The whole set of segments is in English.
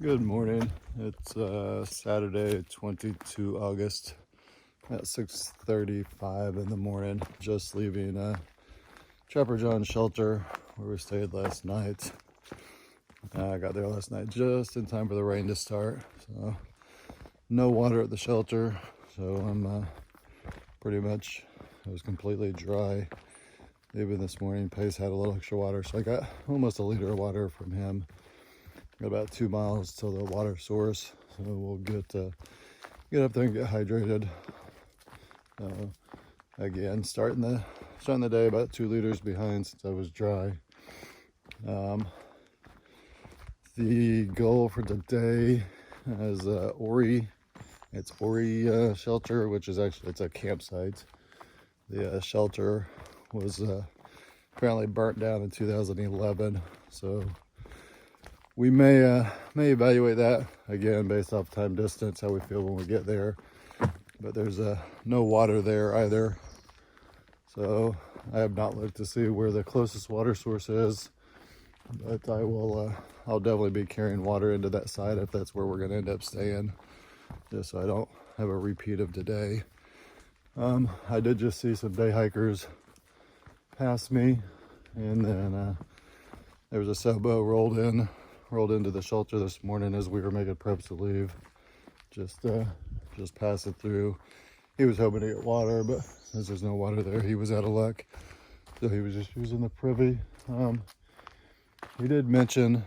Good morning. It's Saturday, 22 August at 6:35 in the morning. Just leaving Trapper John's shelter where we stayed last night. I got there last night just in time for the rain to start. So no water at the shelter. So I'm pretty much, it was completely dry. Even this morning, Pace had a little extra water. So I got almost a liter of water from him. Got about 2 miles to the water source, so we'll get up there and get hydrated. Again, starting the day about 2 liters behind since I was dry. The goal for today is Ori. It's Ori shelter, which is actually it's a campsite. The shelter was apparently burnt down in 2011, so we may evaluate that again based off time, distance, how we feel when we get there. But there's no water there either, so I have not looked to see where the closest water source is. But I'll definitely be carrying water into that side if that's where we're going to end up staying, just so I don't have a repeat of today. I did just see some day hikers pass me, and then there was a sailboat rolled into the shelter this morning as we were making preps to leave. Just pass it through. He was hoping to get water, but since there's no water there, he was out of luck. So he was just using the privy. He did mention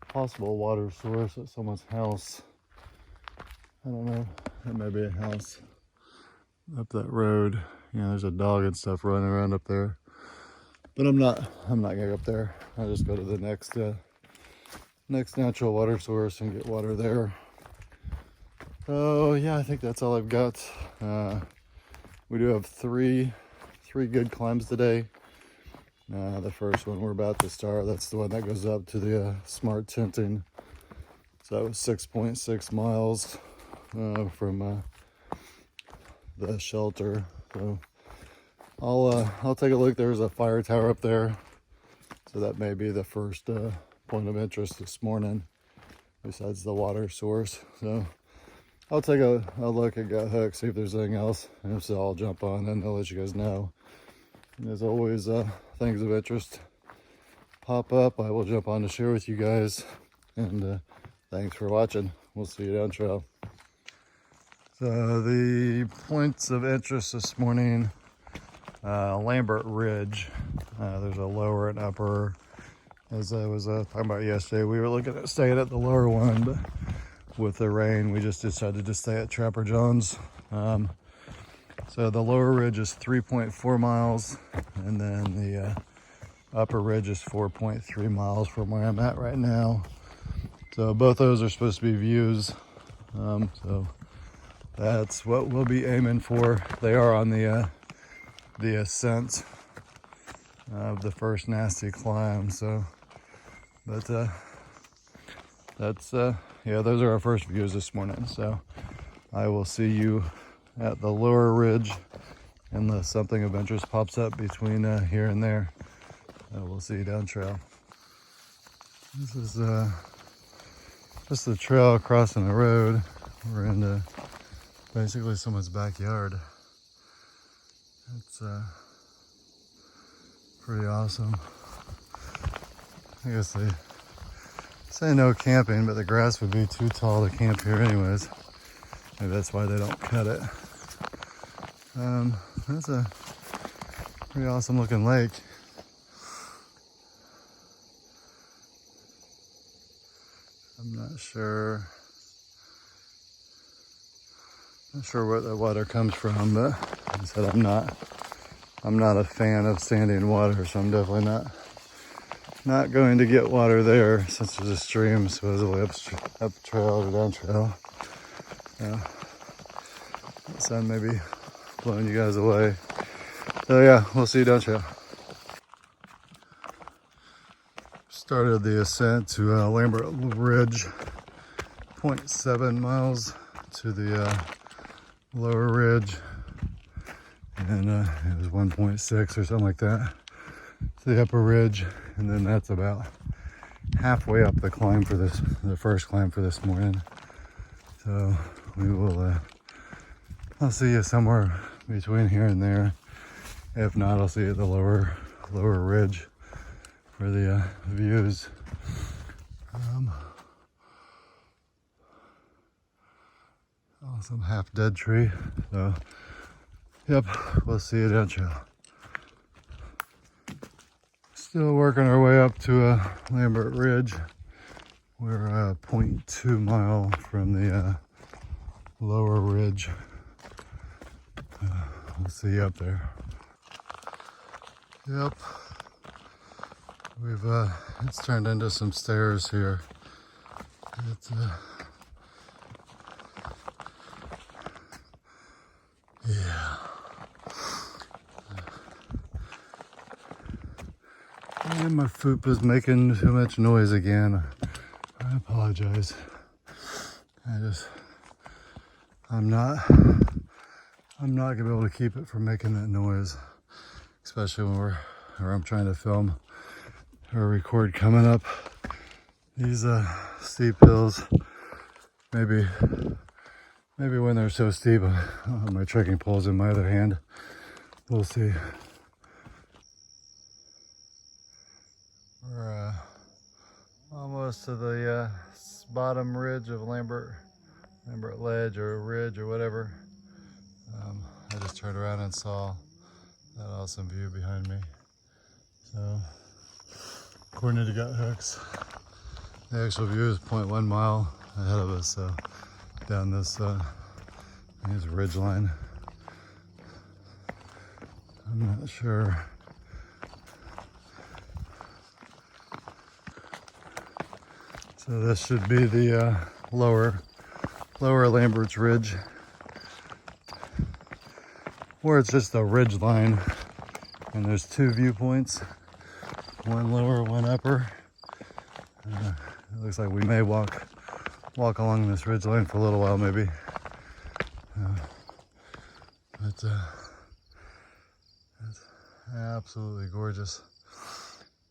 possible water source at someone's house. I don't know. It may be a house up that road. You know, there's a dog and stuff running around up there. But I'm not gonna go up there. I'll just go to the next natural water source and get water there. So yeah, I think that's all I've got. We do have three good climbs today. The first one we're about to start, that's the one that goes up to the smart tenting. So that was 6.6 miles from the shelter. So I'll take a look. There's a fire tower up there, so that may be the first point of interest this morning besides the water source. So I'll take a look at Gut Hook, see if there's anything else, and if so, I'll jump on and I'll let you guys know. And as always, things of interest pop up, I will jump on to share with you guys. And thanks for watching. We'll see you down trail. So the points of interest this morning, Lambert Ridge. There's a lower and upper. As I was talking about yesterday, we were looking at staying at the lower one, but with the rain, we just decided to stay at Trapper John's. So the lower ridge is 3.4 miles, and then the upper ridge is 4.3 miles from where I'm at right now. So both those are supposed to be views. So that's what we'll be aiming for. They are on the ascent of the first nasty climb. So, but that's yeah, those are our first views this morning. So I will see you at the lower ridge unless something of interest pops up between here and there. We'll see you down trail. This is just the trail crossing the road. We're in basically someone's backyard. It's pretty awesome. I guess they say no camping, but the grass would be too tall to camp here anyways. Maybe that's why they don't cut it. That's a pretty awesome looking lake. I'm not sure where the water comes from, but like I said, I'm not a fan of sandy and water, so I'm definitely not going to get water there since there's a stream supposedly up trail or down trail. Yeah, the sun may be blowing you guys away. So yeah, we'll see you down trail. Started the ascent to Lambert Ridge, 0.7 miles to the lower ridge, and it was 1.6 or something like that to the upper ridge, and then that's about halfway up the climb for this, the first climb for this morning. So we will, I'll see you somewhere between here and there. If not, I'll see you at the lower ridge for the views. Some half dead tree. So, yep, we'll see you down trail. Still working our way up to Lambert Ridge. We're 0.2 mile from the lower ridge. We'll see you up there. Yep, we've it's turned into some stairs here. It's yeah. And my fupa's making too much noise again. I apologize. I'm not gonna be able to keep it from making that noise, especially when I'm trying to film or record coming up these steep hills. Maybe when they're so steep, my trekking pole's in my other hand. We'll see. We're almost to the bottom ridge of Lambert Ledge or Ridge or whatever. I just turned around and saw that awesome view behind me. So, according to Gut Hooks, the actual view is 0.1 mile ahead of us. So, down this ridge line. I'm not sure. So this should be the lower Lambert's Ridge, where it's just a ridge line, and there's two viewpoints, one lower, one upper. It looks like we may walk along this ridge line for a little while, maybe. But it's absolutely gorgeous.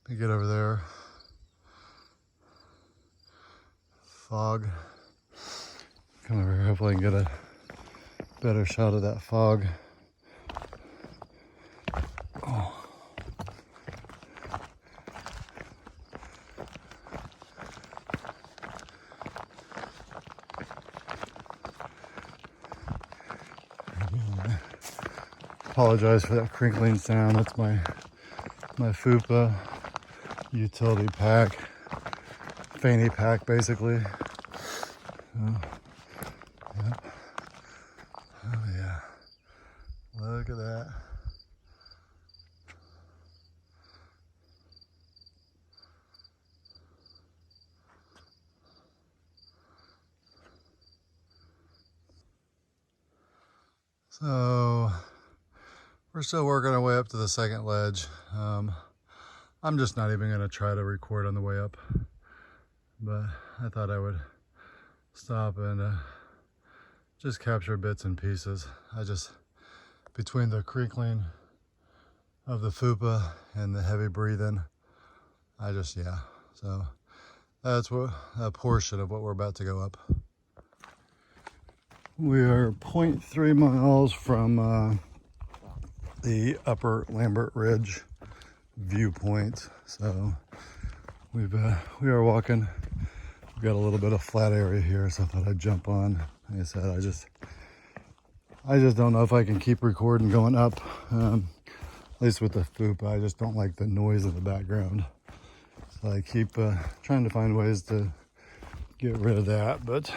We get over there. Fog. Come over here, hopefully I can get a better shot of that fog. Oh. Apologize for that crinkling sound. That's my FUPA utility pack, fanny pack basically. Yep. Oh yeah, look at that. So we're still working our way up to the second ledge. I'm just not even going to try to record on the way up, but I thought I would stop and just capture bits and pieces. Between the crinkling of the FUPA and the heavy breathing, so that's a portion of what we're about to go up. We are 0.3 miles from the upper Lambert Ridge viewpoint. So we are walking. We've got a little bit of flat area here, so I thought I'd jump on. Like I said, I just don't know if I can keep recording going up. At least with the FUPA, I just don't like the noise in the background. So I keep trying to find ways to get rid of that, but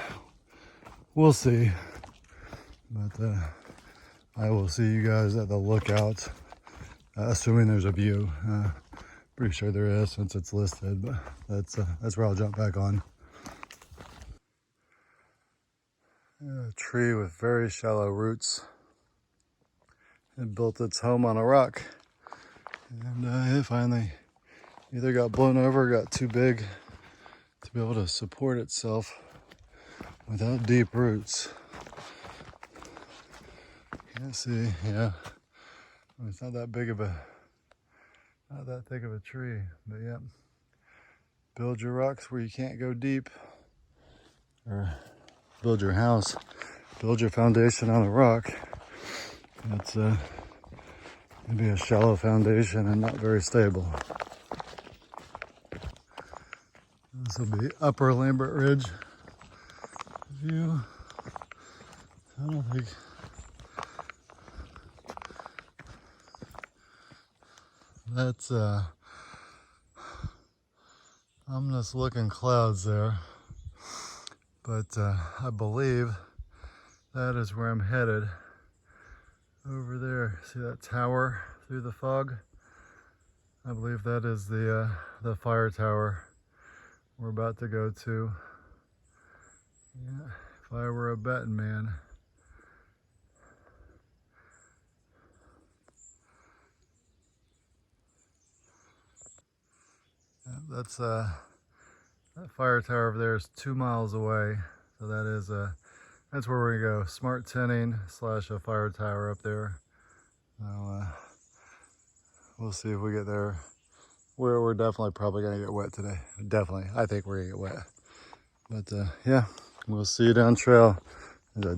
we'll see. But I will see you guys at the lookout, assuming there's a view. Pretty sure there is since it's listed, but that's where I'll jump back on. A tree with very shallow roots. It built its home on a rock, and it finally either got blown over or got too big to be able to support itself without deep roots. Can't see, yeah. I mean, it's not that thick of a tree, but yeah. build your rocks where you can't go deep, or build your house, build your foundation on a rock. It's maybe a shallow foundation and not very stable. This will be Upper Lambert Ridge view. I don't think that's ominous looking clouds there, but I believe that is where I'm headed. Over there, see that tower through the fog? I believe that is the fire tower we're about to go to. Yeah, if I were a betting man. Yeah, that's that fire tower over there is 2 miles away, so that is that's where we're gonna go. Smart tinning / a fire tower up there. So, we'll see if we get there. We're definitely probably gonna get wet today. Definitely, I think we're gonna get wet. But yeah, we'll see you down trail.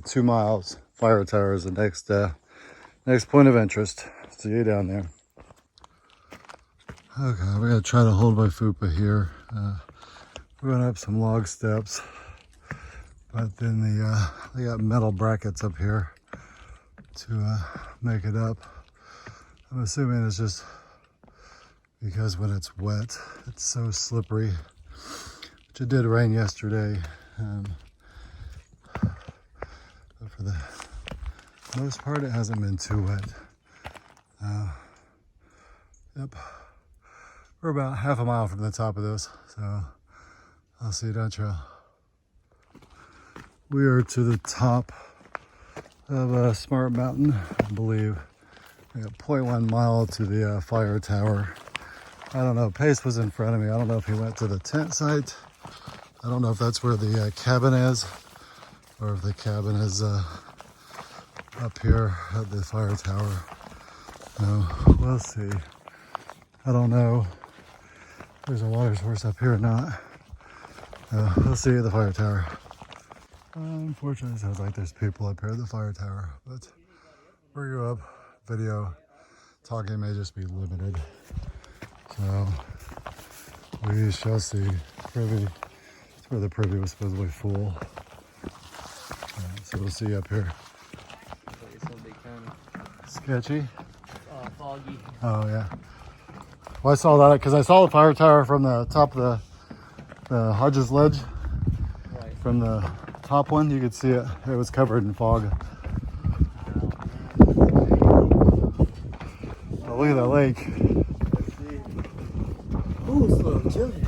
2 miles. Fire tower is the next point of interest. See you down there. Okay, we're gonna try to hold my fupa here. We're going up some log steps, but then they got metal brackets up here to make it up. I'm assuming it's just because when it's wet, it's so slippery, which it did rain yesterday. But for the most part, it hasn't been too wet. Yep, we're about half a mile from the top of this, so I'll see you down trail. We are to the top of Smart Mountain, I believe. We got 0.1 mile to the fire tower. I don't know, Pace was in front of me. I don't know if he went to the tent site. I don't know if that's where the cabin is, or if the cabin is up here at the fire tower. We'll see. I don't know if there's a water source up here or not. We'll see you at the fire tower. Unfortunately, it sounds like there's people up here at the fire tower, but we're going up. Video talking may just be limited, so we shall see. Privy, it's where the privy was supposedly full. So we'll see you up here. Sketchy? Foggy. Oh yeah. Well, I saw that because I saw the fire tower from the top of the Hodges Ledge. Right. From the top one, you could see it. It was covered in fog. Oh, look at that lake. Ooh, it's a little chilly.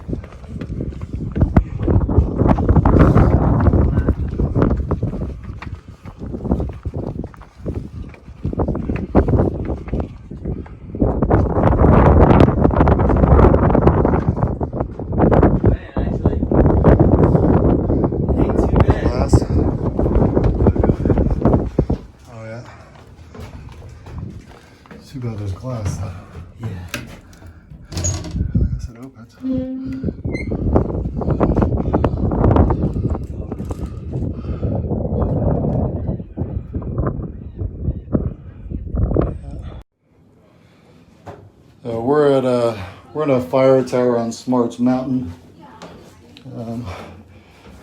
Too bad there's glass though. Yeah. I guess it opens. We're in a fire tower on Smarts Mountain. I'm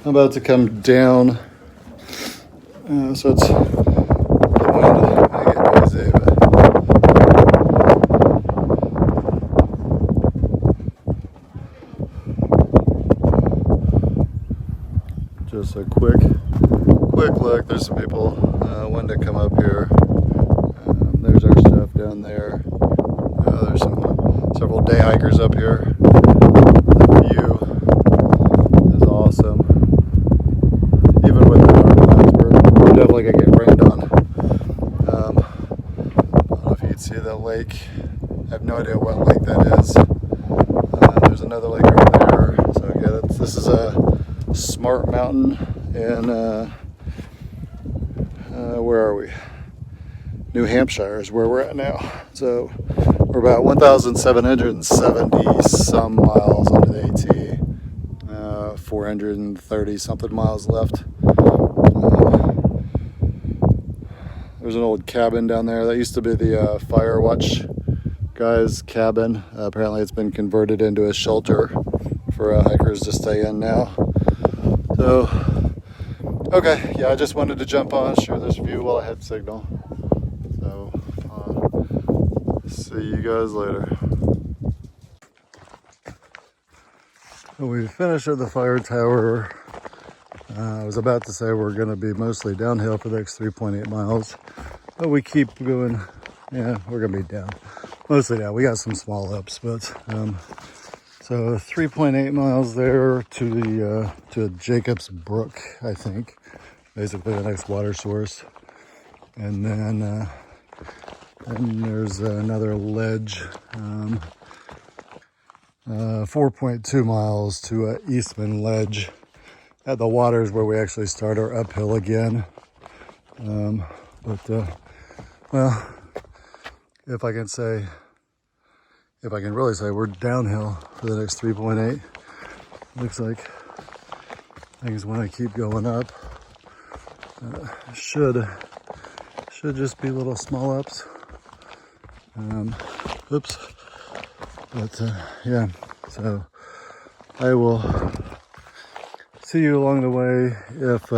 about to come down, so it's the wind may get noisy, but just a quick look. There's some people wanting to come up here. There's our stuff down there. There's several day hikers up here. The view is awesome. Even with the dark clouds, we're definitely gonna get rained on. I don't know if you can see that lake. I have no idea what lake that is. There's another lake over there. So again, this is a Smart Mountain, and where are we? New Hampshire is where we're at now. So we're about 1,770 some miles onto the AT. about 430 something miles left. There's an old cabin down there. That used to be the fire watch guy's cabin. Apparently it's been converted into a shelter for hikers to stay in now. So, okay, yeah, I just wanted to jump on, share this view while I had signal. So, see you guys later. We finished at the fire tower. I was about to say we're going to be mostly downhill for the next 3.8 miles, but we keep going. Yeah, we're going to be down. Mostly down. We got some small ups, but so 3.8 miles there to the to Jacob's Brook, I think. Basically the next water source. And then there's another ledge. 4.2 miles to Eastman Ledge. At the waters where we actually start our uphill again. Well, if I can really say we're downhill for the next 3.8. Looks like things want to keep going up. Should just be little small ups. Oops. But yeah, so I will see you along the way if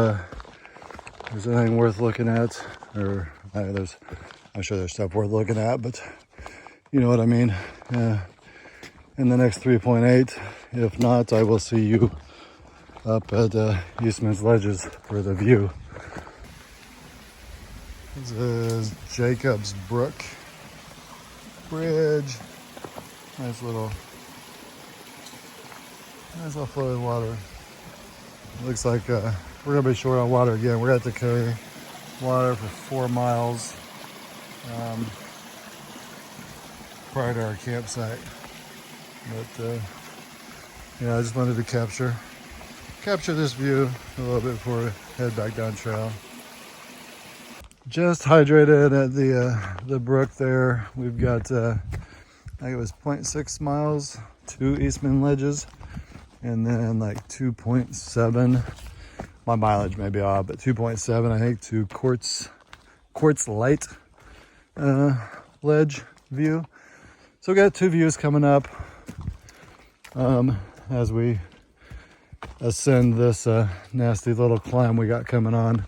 there's anything worth looking at, or I'm sure there's stuff worth looking at, but you know what I mean. In the next 3.8. If not, I will see you up at Eastman's Ledges for the view. This is Jacob's Brook Bridge. Nice little flow of water. Looks like we're gonna be short on water again. We're gonna have to carry water for 4 miles prior to our campsite. But yeah, I just wanted to capture this view a little bit before we head back down trail. Just hydrated at the brook there. We've got I think it was 0.6 miles to Eastman Ledges, and then like 2.7. My mileage may be off, but 2.7 I think to Quartz Light ledge view. So we got 2 views coming up as we ascend this nasty little climb we got coming on.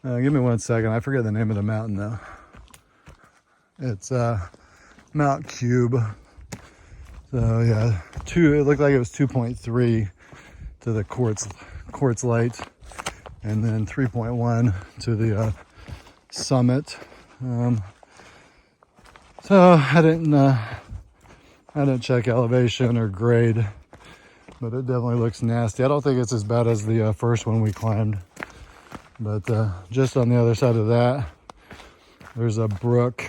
Give me 1 second. I forget the name of the mountain though. It's Mount Cube. So yeah, it looked like it was 2.3 to the Quartz Light, and then 3.1 to the summit. So I didn't check elevation or grade, but it definitely looks nasty. I don't think it's as bad as the first one we climbed, but just on the other side of that, there's a brook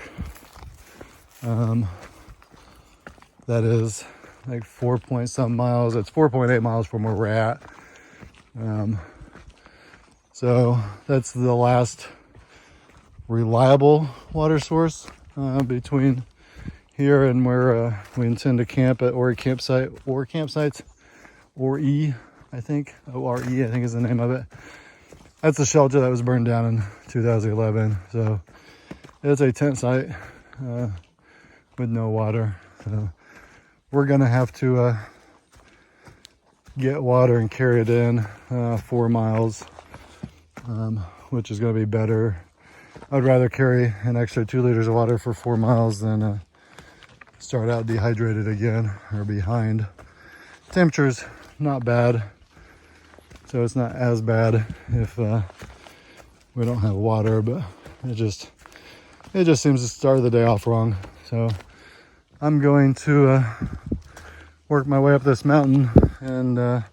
that is like 4 point some miles. It's 4.8 miles from where we're at. So that's the last reliable water source between here and where we intend to camp at Ori Campsites. Ori, I think. O-R-E, I think is the name of it. That's a shelter that was burned down in 2011. So it's a tent site with no water. So we're gonna have to get water and carry it in 4 miles, which is gonna be better. I'd rather carry an extra 2 liters of water for 4 miles than start out dehydrated again or behind. Temperature's not bad, so it's not as bad if we don't have water, but it just seems to start the day off wrong. So I'm going to work my way up this mountain, and or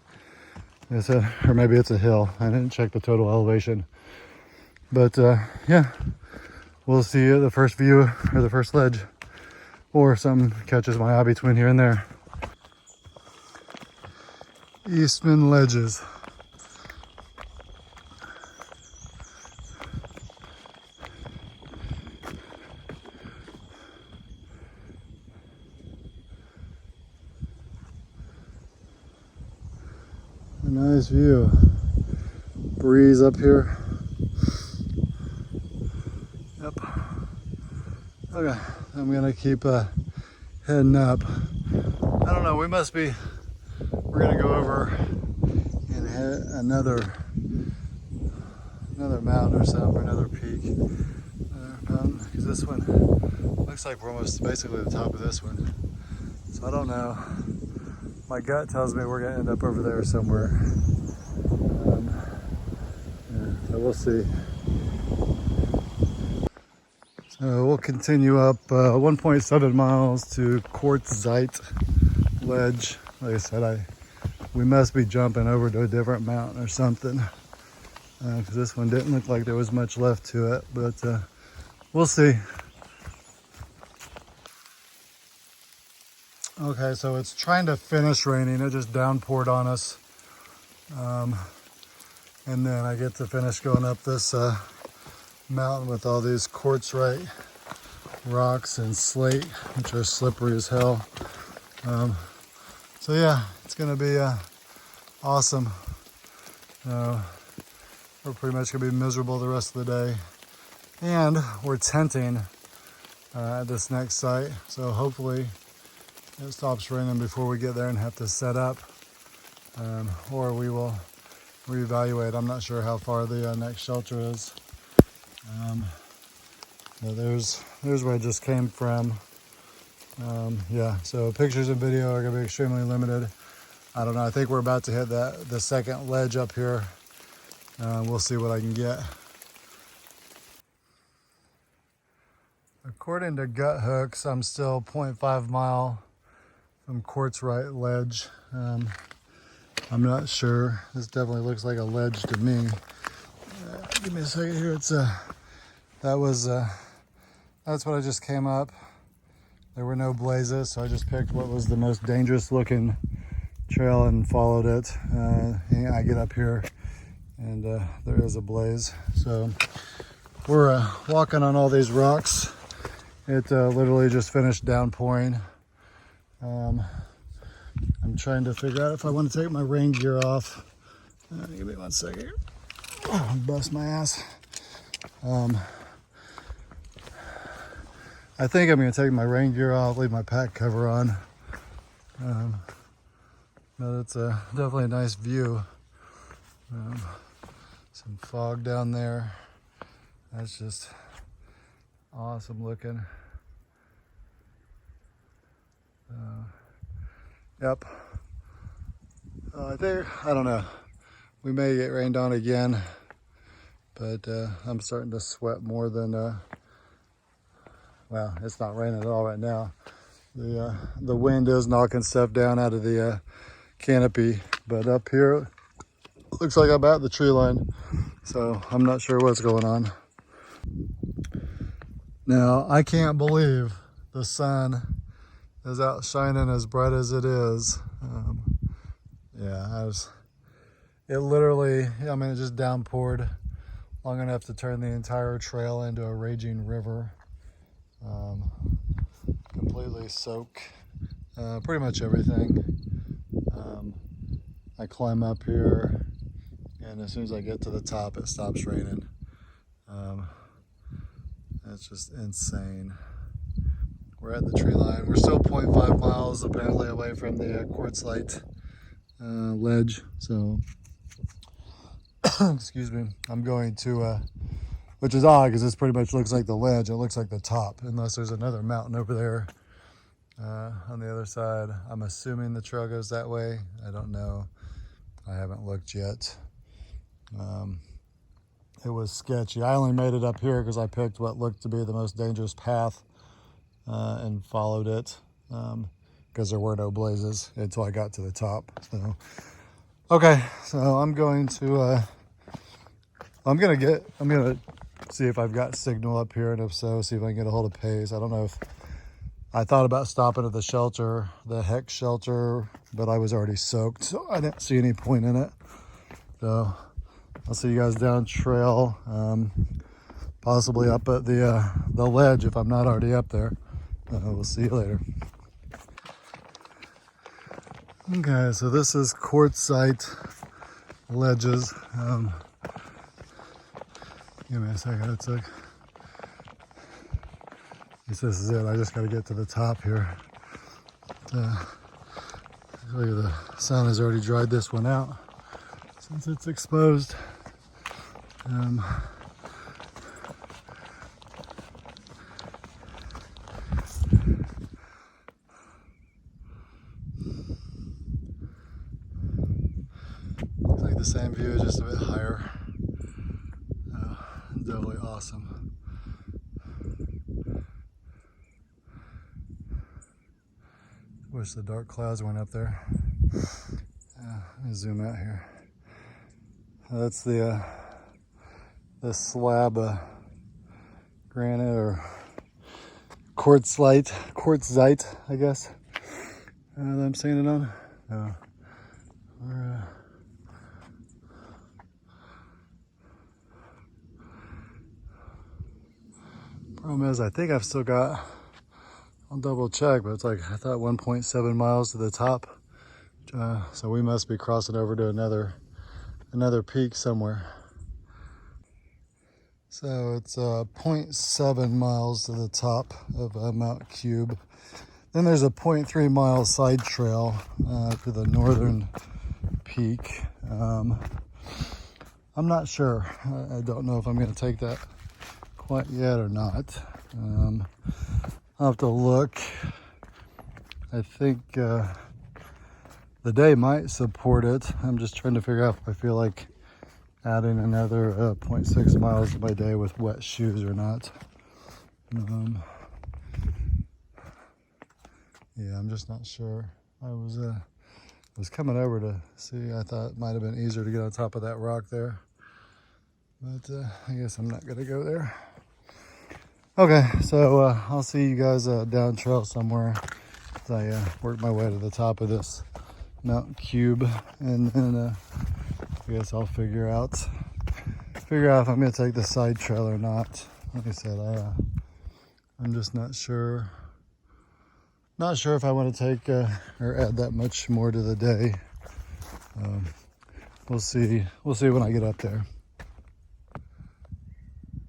maybe it's a hill. I didn't check the total elevation, but yeah, we'll see the first view or the first ledge, or something catches my eye between here and there. Eastman Ledges. A nice view. Breeze up here. Yep. Okay, I'm gonna keep heading up. I don't know, we're gonna go over and hit another mountain or something, another peak. Because this one looks like we're almost basically the top of this one. So I don't know. My gut tells me we're gonna end up over there somewhere. Yeah, so we'll see. So we'll continue up 1.7 miles to Quartzite Ledge. Like I said, we must be jumping over to a different mountain or something. Because this one didn't look like there was much left to it, but we'll see. Okay, so it's trying to finish raining. It just downpoured on us. And then I get to finish going up this mountain with all these quartzite rocks and slate, which are slippery as hell. So yeah, it's gonna be awesome. We're pretty much gonna be miserable the rest of the day. And we're tenting at this next site. So hopefully it stops raining before we get there and have to set up. Or we will reevaluate. I'm not sure how far the next shelter is. There's where I just came from. Yeah, so pictures and video are gonna be extremely limited. I don't know, I think we're about to hit the second ledge up here. We'll see what I can get. According to gut hooks, I'm still 0.5 mile from Quartzite Ledge. I'm not sure. This definitely looks like a ledge to me. Give me a second here. That's what I just came up. There were no blazes, so I just picked what was the most dangerous looking trail and followed it. And I get up here and there is a blaze. So we're walking on all these rocks. It literally just finished downpouring. I'm trying to figure out if I want to take my rain gear off. Give me 1 second here. Oh, bust my ass. I think I'm going to take my rain gear off, leave my pack cover on. But it's definitely a nice view. Some fog down there. That's just awesome looking. Yep. I don't know. We may get rained on again, but I'm starting to sweat more than, well, it's not raining at all right now. The wind is knocking stuff down out of the canopy, but up here, it looks like I'm at the tree line, so I'm not sure what's going on. Now, I can't believe the sun is out shining as bright as it is. Yeah, it literally, I mean, it just downpoured long enough to turn the entire trail into a raging river. Completely soak pretty much everything. I climb up here, and as soon as I get to the top, it stops raining. It's just insane. We're at the tree line. We're still 0.5 miles apparently away from the Quartzite ledge. So, excuse me, I'm going to, which is odd because this pretty much looks like the ledge. It looks like the top, unless there's another mountain over there on the other side. I'm assuming the trail goes that way. I don't know. I haven't looked yet. It was sketchy. I only made it up here because I picked what looked to be the most dangerous path and followed it because there were no blazes until I got to the top. So, okay, so I'm gonna see if I've got signal up here, and if so, see if I can get a hold of Pace. I don't know if I thought about stopping at the shelter, the Hex shelter, but I was already soaked, so I didn't see any point in it. So I'll see you guys down trail, possibly up at the ledge if I'm not already up there. We'll see you later. Okay, so this is Quartzite ledges. Give me a second. It's like, this is it. I just got to get to the top here. Look at the sun has already dried this one out since it's exposed. Looks like the same view, just a bit higher. Definitely awesome. Wish the dark clouds went up there. Let me zoom out here. That's the slab granite or quartzite, I guess. That I'm seeing it on. Problem is, I think I've still got. I'll double check, but it's like I thought 1.7 miles to the top. So we must be crossing over to another peak somewhere. So it's 0.7 miles to the top of Mount Cube. Then there's a 0.3 mile side trail to the northern peak. I'm not sure. I don't know if I'm going to take that quite yet or not. I'll have to look. I think the day might support it. I'm just trying to figure out if I feel like adding another 0.6 miles to my day with wet shoes or not. Yeah, I'm just not sure. I was coming over to see. I thought it might have been easier to get on top of that rock there, but I guess I'm not gonna go there. Okay, so I'll see you guys down trail somewhere as I work my way to the top of this Mount Cube, and then I guess I'll figure out if I'm gonna take the side trail or not. Like I said, I'm just not sure. Not sure if I want to take or add that much more to the day. We'll see. We'll see when I get up there.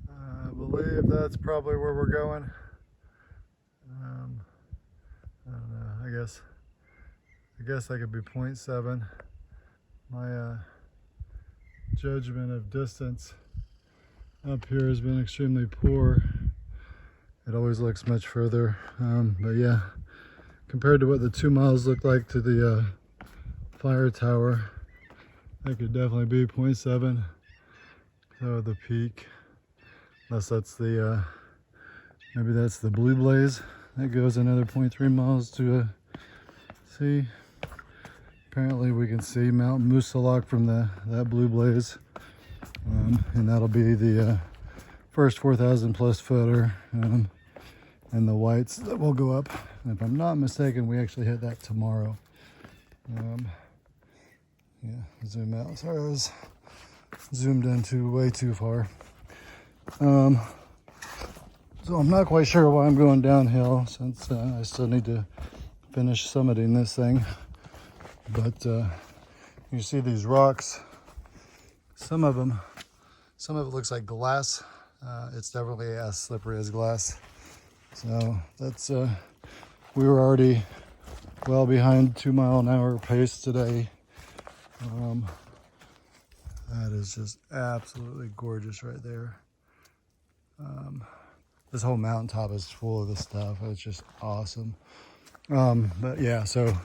I believe that's probably where we're going. I don't know. I guess that could be 0.7. My judgment of distance up here has been extremely poor. It always looks much further, but yeah, compared to what the 2 miles looked like to the fire tower, that could definitely be 0.7. So the peak, unless that's the maybe that's the Blue Blaze, that goes another 0.3 miles to see. Apparently we can see Mount Musalak from that Blue Blaze, and that'll be the first 4,000 plus footer, and the whites that will go up. And if I'm not mistaken, we actually hit that tomorrow. Yeah, zoom out. Sorry, I was zoomed in way too far. So I'm not quite sure why I'm going downhill, since I still need to finish summiting this thing. But you see these rocks, some of it looks like glass. It's definitely as slippery as glass. So that's we were already well behind 2 mile an hour pace today. That is just absolutely gorgeous right there. This whole mountaintop is full of this stuff. It's just awesome. But yeah, so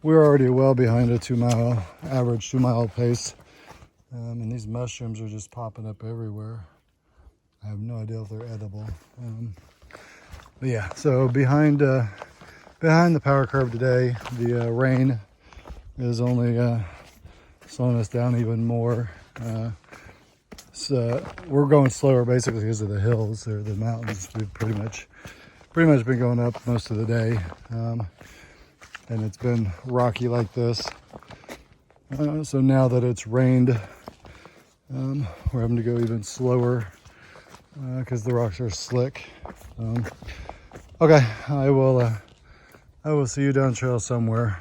we're already well behind a average 2 mile pace. And these mushrooms are just popping up everywhere. I have no idea if they're edible. But yeah, so behind the power curve today, the rain is only slowing us down even more. So we're going slower basically because of the hills or the mountains. We've pretty much been going up most of the day, and it's been rocky like this. So now that it's rained, we're having to go even slower because the rocks are slick. Okay, I will see you down trail somewhere.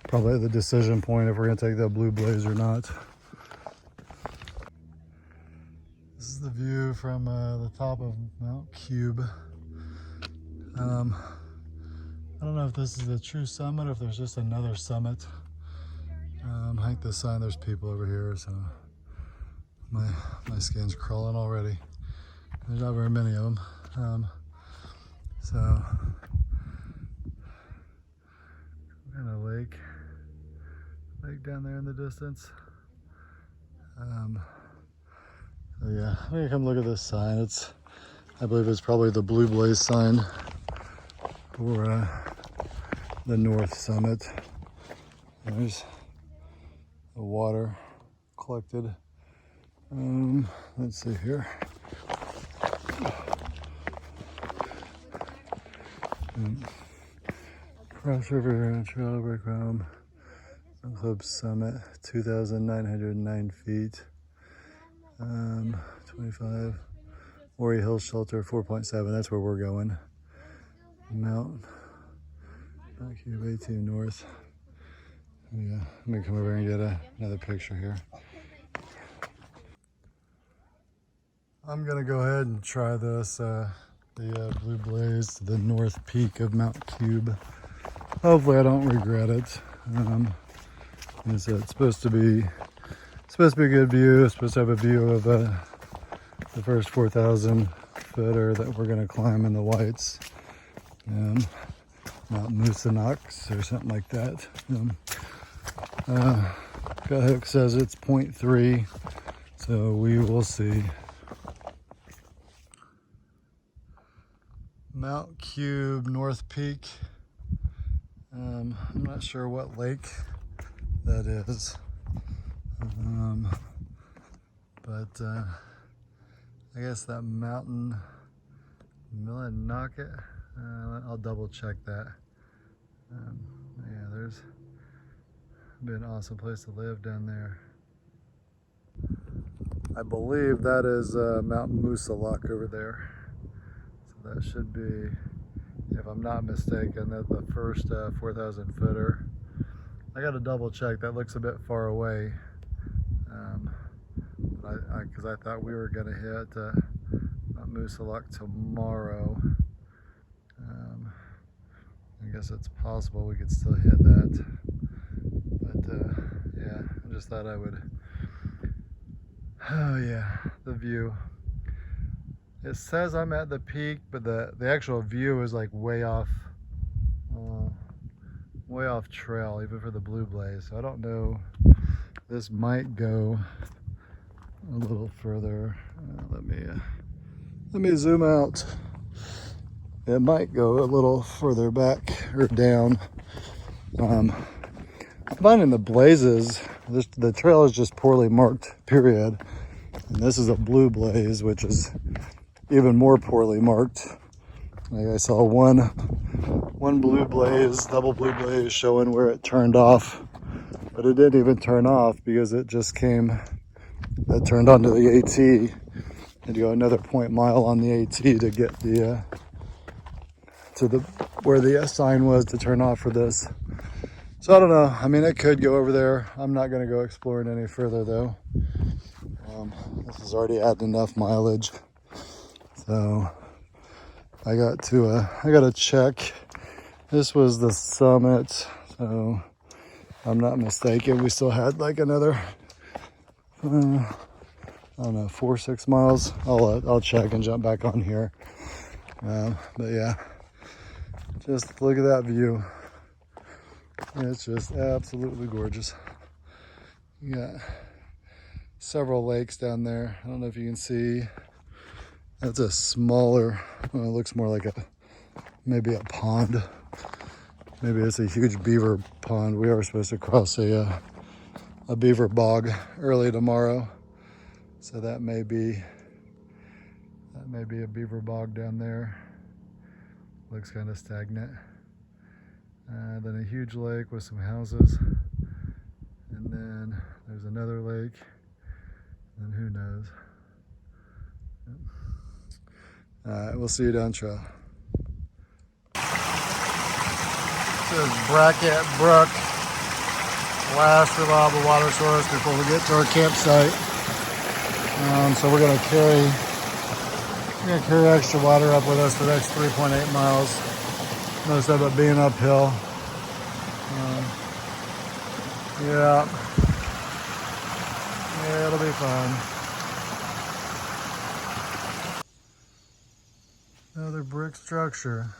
probably the decision point if we're gonna take that blue blaze or not. This is the view from the top of Mount Cube. I don't know if this is the true summit or if there's just another summit. I think the sign, there's people over here, so my skin's crawling already. There's not very many of them. So, kind of lake down there in the distance. So yeah, I'm gonna come look at this sign. I believe it's probably the Blue Blaze sign for the North Summit. There's the water collected. Let's see here. Cross River Trail Break Home Club Summit, 2,909 feet. 25. Ori Hill Shelter, 4.7. That's where we're going. Mount Cube 18 North. Yeah, let me come over and get another picture here. I'm gonna go ahead and try this, the Blue Blaze to the north peak of Mount Cube. Hopefully I don't regret it. It's supposed to be a good view. It's supposed to have a view of the first 4,000 footer that we're gonna climb in the Whites. Mount Musinox or something like that. Hook says it's 0.3, so we will see. Mount Cube, North Peak. I'm not sure what lake that is, but I guess that mountain, Millinocket. I'll double check that. Yeah, there's be an awesome place to live down there. I believe that is Mount Musalak over there. So that should be, if I'm not mistaken, that the first 4,000 footer. I got to double check. That looks a bit far away. Because I thought we were going to hit Mount Musalak tomorrow. I guess it's possible we could still hit that. But yeah, I just thought I would. Oh yeah, the view. It says I'm at the peak, but the actual view is like way off trail, even for the Blue Blaze. So I don't know. This might go a little further. Let me zoom out. It might go a little further back or down. I'm finding the blazes, the trail is just poorly marked, period. And this is a Blue Blaze, which is even more poorly marked. Like I saw one Blue Blaze, double Blue Blaze showing where it turned off, but it didn't even turn off because it just turned onto the AT. And to go another 0.1 mile on the AT to get where the sign was to turn off for this. So I don't know. I mean, it could go over there. I'm not going to go exploring any further though. This is already adding enough mileage. So I got to check. This was the summit. So if I'm not mistaken, we still had like another, I don't know, 4 or 6 miles. I'll check and jump back on here. But yeah, just look at that view. It's just absolutely gorgeous. You got several lakes down there. I don't know if you can see. That's a smaller, well, it looks more like maybe a pond. Maybe it's a huge beaver pond. We are supposed to cross a beaver bog early tomorrow. So that may be a beaver bog down there. Looks kind of stagnant. Then a huge lake with some houses. And then there's another lake. And who knows? Alright, we'll see you down trail. This is Brackett Brook. last reliable water source before we get to our campsite. So we're gonna carry extra water up with us for the next 3.8 miles. Most of it being uphill. Yeah, it'll be fun. Another brick structure.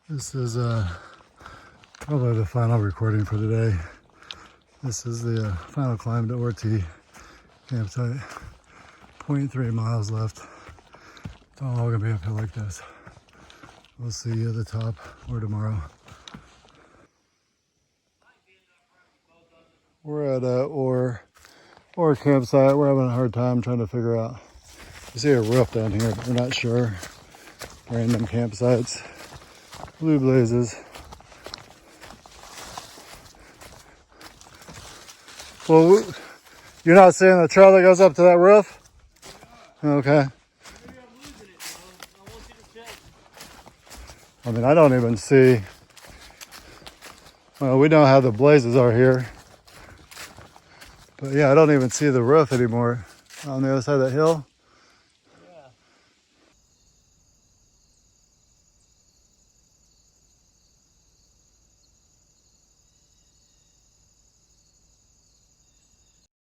This is probably the final recording for today. This is the final climb to Orti campsite. 0.3 miles left. It's all gonna be uphill like this. We'll see you at the top or tomorrow. We're at Or campsite. We're having a hard time trying to figure out. You see a roof down here, but we're not sure. Random campsites. Blue blazes. Well, you're not seeing the trail that goes up to that roof? Okay. Maybe I'm losing it, bro. I want you to check. I mean, I don't even see. Well, we know how the blazes are here. But yeah, I don't even see the roof anymore on the other side of that hill.